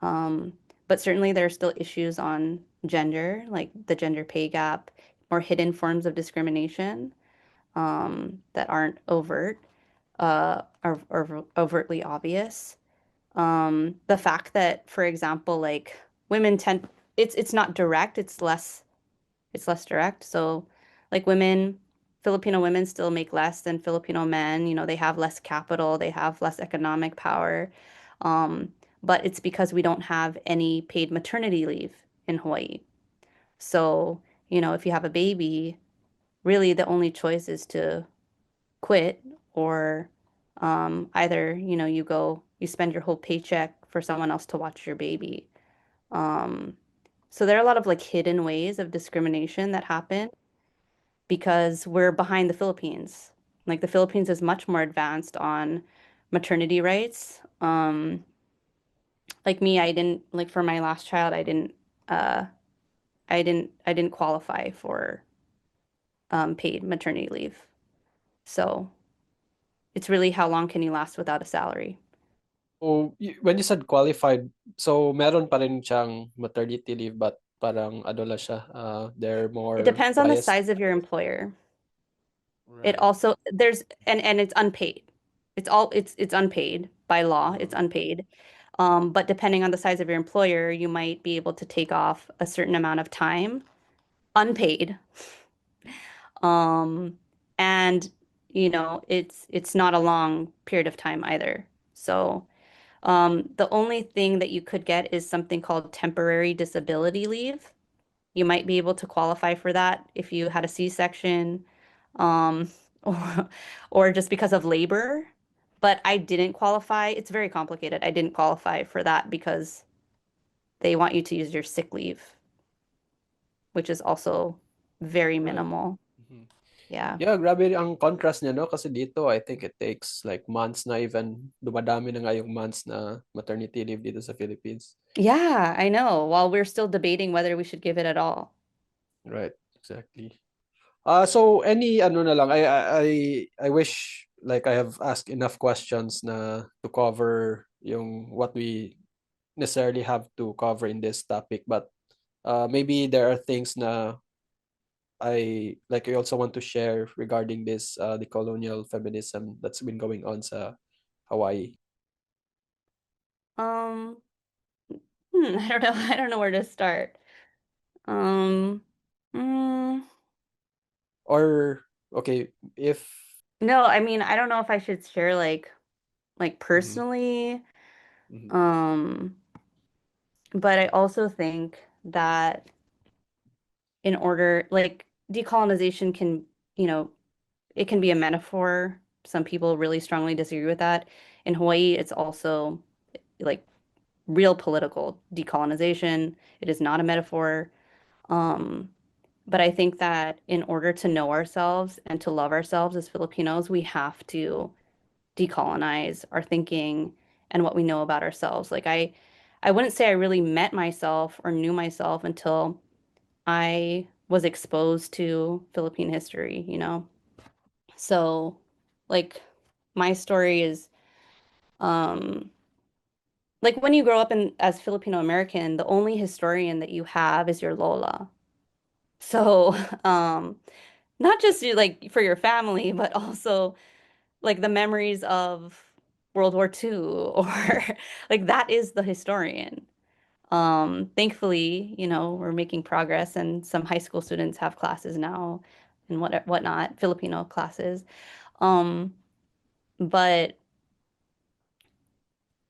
Um, but certainly there are still issues on gender, like the gender pay gap, more hidden forms of discrimination that aren't overt or overtly obvious. The fact that, for example, like women tend, it's not direct, it's less direct. So like Filipino women still make less than Filipino men. They have less capital, they have less economic power. Um, but it's because we don't have any paid maternity leave in Hawaii. So, if you have a baby, really the only choice is to quit or either, you spend your whole paycheck for someone else to watch your baby. Um, so there are a lot of like hidden ways of discrimination that happen because we're behind the Philippines. Like the Philippines is much more advanced on maternity rights. Like me, I didn't like for my last child, uh I didn't qualify for paid maternity leave. So it's really how long can you last without a salary? Oh, when you said qualified, so meron pa rin siyang maternity leave but parang ano lang siya, they're It more depends on the biased. size of your employer. It Right. also there's and it's unpaid. It's unpaid by law. Uh-huh. It's unpaid. But depending on the size of your employer, you might be able to take off a certain amount of time unpaid. Um, and it's not a long period of time either. So the only thing that you could get is something called temporary disability leave. You might be able to qualify for that if you had a C-section, um, or, or just because of labor. But I didn't qualify. It's very complicated. I didn't qualify for that because they want you to use your sick leave, which is also very Right. minimal. Mhm. Yeah. Yeah, grabe ang contrast niya, no? Kasi dito, I think it takes like months na even dumadami na nga yung months na maternity leave dito sa Philippines. Yeah, I know. While we're still debating whether we should give it at all. Right, exactly. So any ano na lang, I wish like I have asked enough questions na to cover yung what we necessarily have to cover in this topic, but maybe there are things na I also want to share regarding this the colonial feminism that's been going on sa Hawaii. Um, I don't know. I don't know where to start. Um, mm, Or okay, if no, I mean, I don't know if I should share like mhm, personally. mhm, Um, but I also think that in order like decolonization can, you know, it can be a metaphor. Some people really strongly disagree with that. In Hawaii, it's also like real political decolonization. It is not a metaphor. Um, but I think that in order to know ourselves and to love ourselves as Filipinos, we have to decolonize our thinking and what we know about ourselves. I wouldn't say I really met myself or knew myself until I was exposed to Philippine history, you know? So, like, my story is, um, like when you grow up as Filipino-American, the only historian that you have is your Lola. So, not just like for your family, but also like the memories of World War II or like that is the historian. Thankfully, we're making progress and some high school students have classes now and whatnot, Filipino classes. Um, but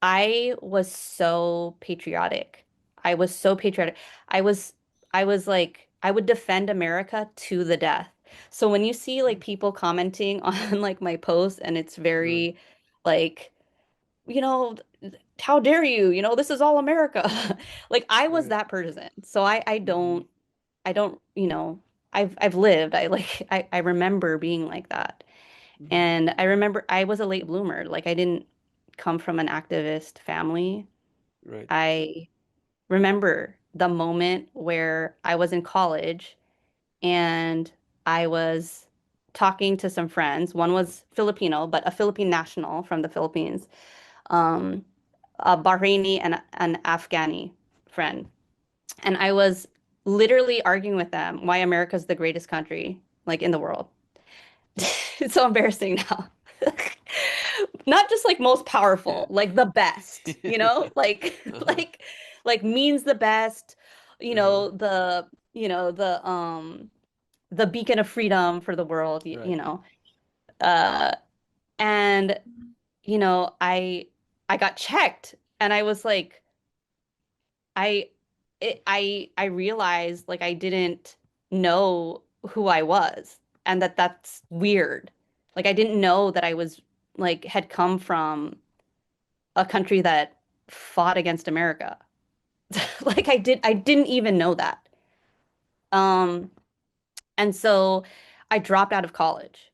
I was so patriotic. I was so patriotic. I was I was like I would defend America to the death. So when you see like people commenting on like my posts and it's right, very like, you know, how dare you? This is all America. Like I was right, that person. So I mhm, don't, I've lived. I remember being like that. mhm, And I remember I was a late bloomer. Like I didn't come from an activist family. right, I remember the moment where I was in college and I was talking to some friends. One was Filipino, but a Philippine national from the Philippines, um, a Bahraini and an Afghani friend. And I was literally arguing with them why America's the greatest country like in the world. It's so embarrassing now. Not just like most yeah, powerful, like the best, like uh-huh, like means the best, uh-huh, the beacon of freedom for the world, right, Uh and I got checked and I was like I I realized like I didn't know who I was and that's weird. Like I didn't know that I was like had come from a country that fought against America. Like I didn't even know that. Um, and so I dropped out of college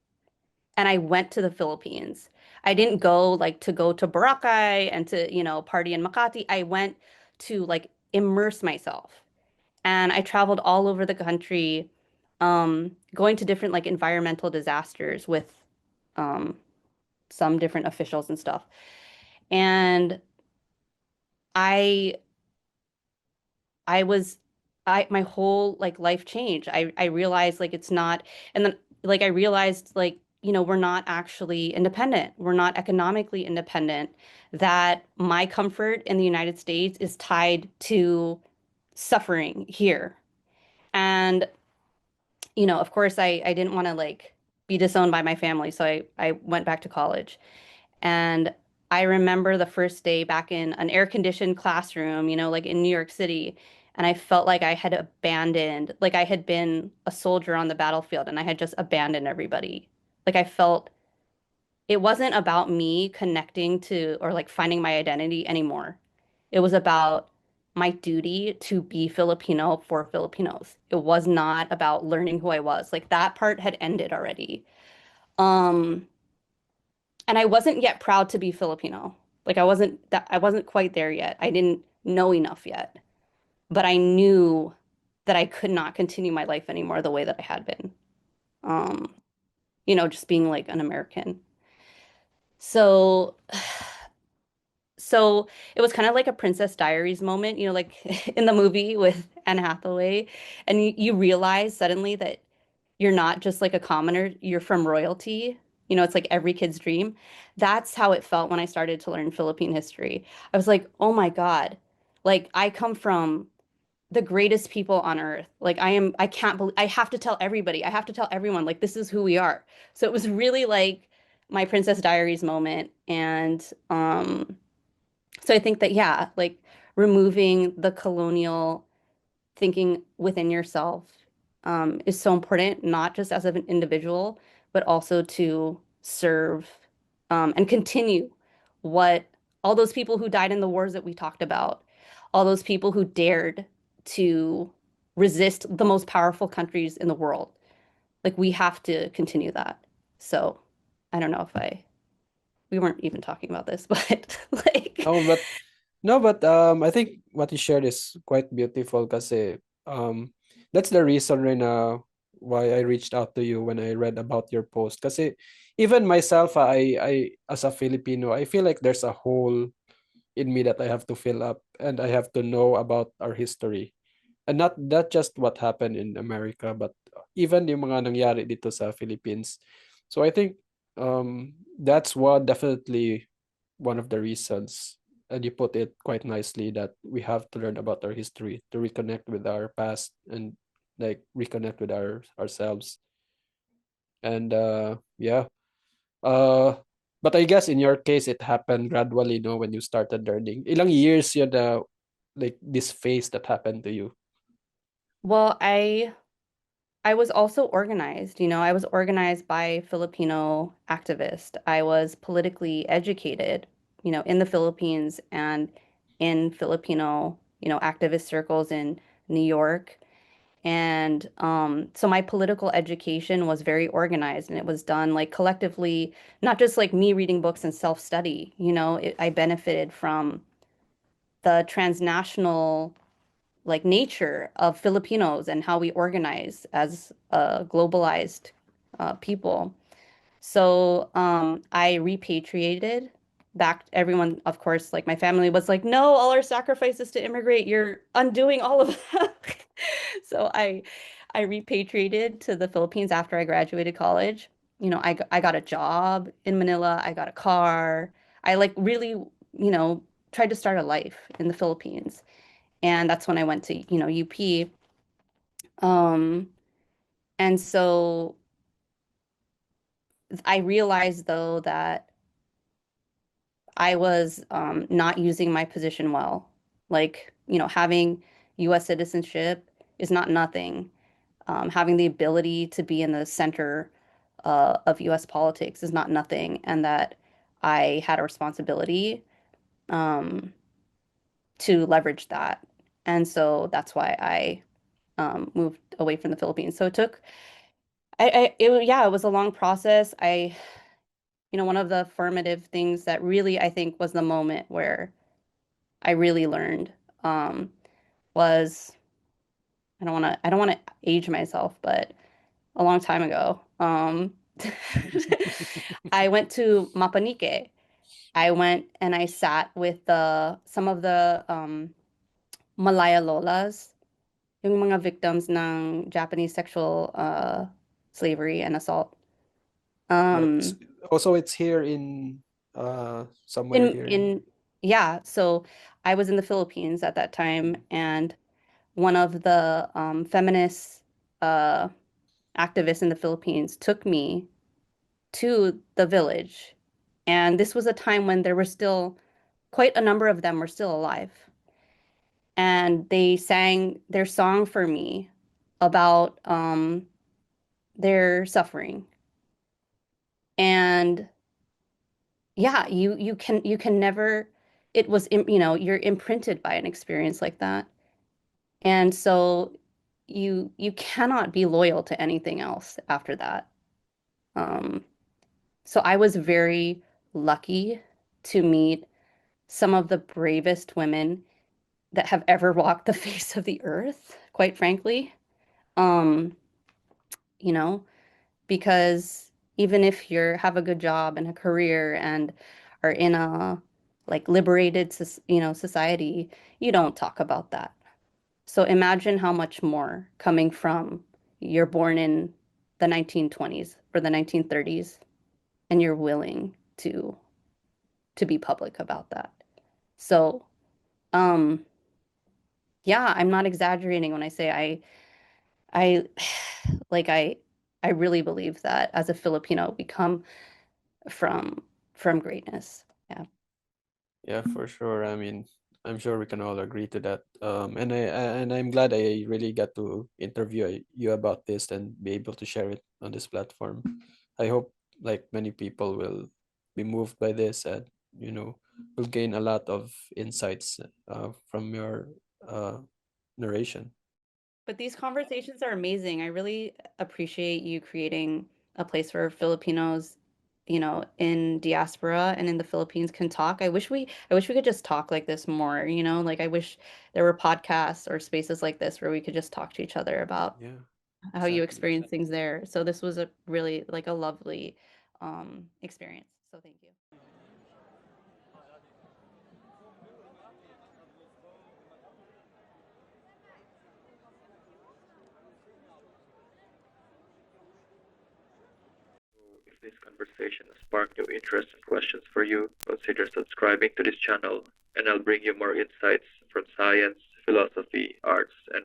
and I went to the Philippines. I didn't go like to go to Boracay and to, party in Makati. I went to like immerse myself. And I traveled all over the country, going to different like environmental disasters with um, some different officials and stuff. And I I was I my whole like life changed. I realized like it's not, and then like I realized like we're not actually independent. We're not economically independent. That my comfort in the United States is tied to suffering here. And of course I didn't want to like be disowned by my family, so I went back to college. And I remember the first day back in an air-conditioned classroom, like in New York City, and I felt like I had abandoned, like I had been a soldier on the battlefield and I had just abandoned everybody. Like I felt it wasn't about me connecting to or like finding my identity anymore. It was about my duty to be Filipino for Filipinos. It was not about learning who I was. Like that part had ended already. Um, and I wasn't yet proud to be Filipino. Like I wasn't quite there yet. I didn't know enough yet. But I knew that I could not continue my life anymore the way that I had been. Um, just being like an American. So So it was kind of like a Princess Diaries moment, like in the movie with Anne Hathaway. And you realize suddenly that you're not just like a commoner, you're from royalty. It's like every kid's dream. That's how it felt when I started to learn Philippine history. I was like, oh my God, like I come from the greatest people on earth. Like I can't believe, I have to tell everybody, I have to tell everyone, like, this is who we are. So it was really like my Princess Diaries moment. And, so I think that, yeah, like removing the colonial thinking within yourself is so important, not just as an individual, but also to serve and continue what all those people who died in the wars that we talked about, all those people who dared to resist the most powerful countries in the world. Like we have to continue that. So I don't know if we weren't even talking about this, but like, No, but I think what you shared is quite beautiful kasi that's the reason rin why I reached out to you when I read about your post. Kasi even myself, I as a Filipino, I feel like there's a hole in me that I have to fill up and I have to know about our history. And not just what happened in America, but even yung mga nangyari dito sa Philippines. So I think that's what definitely one of the reasons, and you put it quite nicely, that we have to learn about our history to reconnect with our past and like reconnect with ourselves. And yeah. Uh but I guess in your case it happened gradually, no, when you started learning. Ilang years yun like this phase that happened to you? well, I was also organized, I was organized by Filipino activists. I was politically educated, in the Philippines and in Filipino, activist circles in New York. And so my political education was very organized and it was done like collectively, not just like me reading books and self-study, I benefited from the transnational like nature of Filipinos and how we organize as a globalized people. So I repatriated back. Everyone, of course, like my family was like, no, all our sacrifices to immigrate, you're undoing all of that. So I repatriated to the Philippines after I graduated college. I got a job in Manila. I got a car. I like really, tried to start a life in the Philippines. And that's when I went to, UP. Um, and so I realized though that I was not using my position well. Like, having US citizenship is not nothing. Having the ability to be in the center of US politics is not nothing. And that I had a responsibility. Um, to leverage that. And so that's why I moved away from the Philippines. So it took, yeah, it was a long process. One of the formative things that really I think was the moment where I really learned was I don't want to age myself, but a long time ago, I went to Mapanike. I went and I sat with the some of the Malaya Lolas, yung mga victims ng Japanese sexual slavery and assault. Yeah. Um, Also, it's here in somewhere in here in. in yeah, so I was in the Philippines at that time, and one of the feminist uh, activists in the Philippines took me to the village. And this was a time when there were still quite a number of them were still alive. And they sang their song for me about their suffering. And yeah, you can never it was you're imprinted by an experience like that. And so you cannot be loyal to anything else after that. Um, so I was very lucky to meet some of the bravest women that have ever walked the face of the earth, quite frankly. Um, you know, because even if you have a good job and a career and are in a like liberated, society, you don't talk about that. So imagine how much more coming from you're born in the 1920s or the 1930s and you're willing to be public about that. So, um, yeah, I'm not exaggerating when I say I like I really believe that as a Filipino we come from from greatness. Yeah. Yeah, for sure. I mean, I'm sure we can all agree to that. And I'm glad I really got to interview you about this and be able to share it on this platform. I hope like many people will be moved by this and will gain a lot of insights from your uh narration. But these conversations are amazing. I really appreciate you creating a place where Filipinos, in diaspora and in the Philippines can talk. I wish we could just talk like this more, like I wish there were podcasts or spaces like this where we could just talk to each other about Yeah, how you exactly. experience things there. So this was a really like a lovely experience. So thank you. If this conversation has sparked new interest and questions for you, consider subscribing to this channel, and I'll bring you more insights from science, philosophy, arts, and